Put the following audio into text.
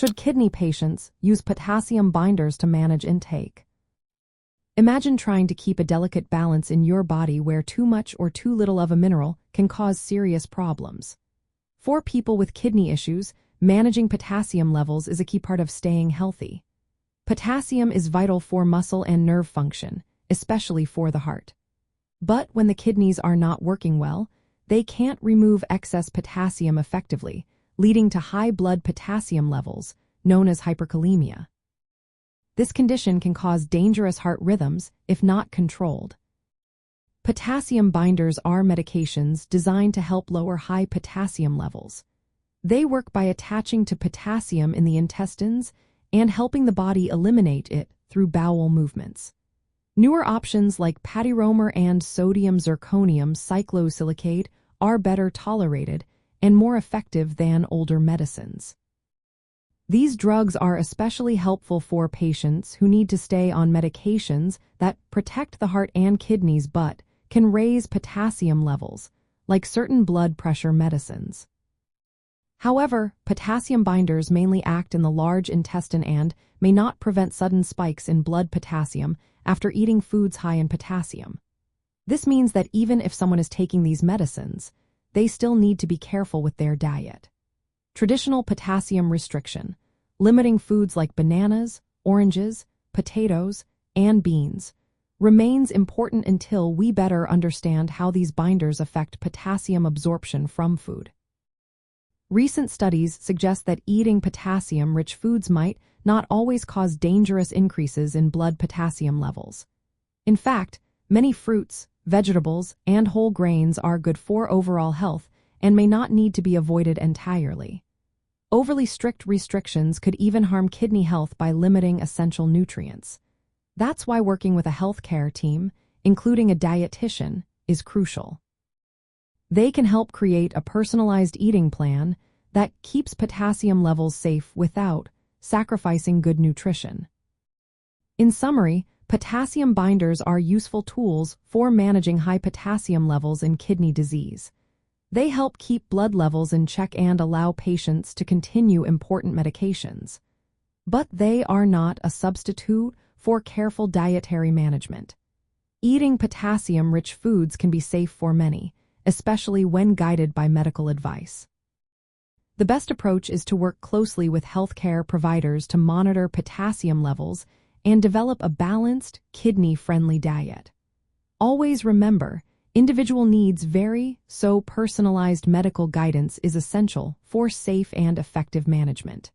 Should kidney patients use potassium binders to manage intake? Imagine trying to keep a delicate balance in your body where too much or too little of a mineral can cause serious problems. For people with kidney issues, managing potassium levels is a key part of staying healthy. Potassium is vital for muscle and nerve function, especially for the heart. But when the kidneys are not working well, they can't remove excess potassium effectively, leading to high blood potassium levels, known as hyperkalemia. This condition can cause dangerous heart rhythms if not controlled. Potassium binders are medications designed to help lower high potassium levels. They work by attaching to potassium in the intestines and helping the body eliminate it through bowel movements. Newer options like patiromer and sodium zirconium cyclosilicate are better tolerated and more effective than older medicines. These drugs are especially helpful for patients who need to stay on medications that protect the heart and kidneys but can raise potassium levels, like certain blood pressure medicines. However, potassium binders mainly act in the large intestine and may not prevent sudden spikes in blood potassium after eating foods high in potassium. This means that even if someone is taking these medicines, they still need to be careful with their diet. Traditional potassium restriction, limiting foods like bananas, oranges, potatoes, and beans, remains important until we better understand how these binders affect potassium absorption from food. Recent studies suggest that eating potassium-rich foods might not always cause dangerous increases in blood potassium levels. In fact, many fruits, vegetables, and whole grains are good for overall health and may not need to be avoided entirely. Overly strict restrictions could even harm kidney health by limiting essential nutrients. That's why working with a healthcare team, including a dietitian, is crucial. They can help create a personalized eating plan that keeps potassium levels safe without sacrificing good nutrition. In summary, potassium binders are useful tools for managing high potassium levels in kidney disease. They help keep blood levels in check and allow patients to continue important medications. But they are not a substitute for careful dietary management. Eating potassium-rich foods can be safe for many, especially when guided by medical advice. The best approach is to work closely with healthcare providers to monitor potassium levels and develop a balanced, kidney-friendly diet. Always remember, individual needs vary, so personalized medical guidance is essential for safe and effective management.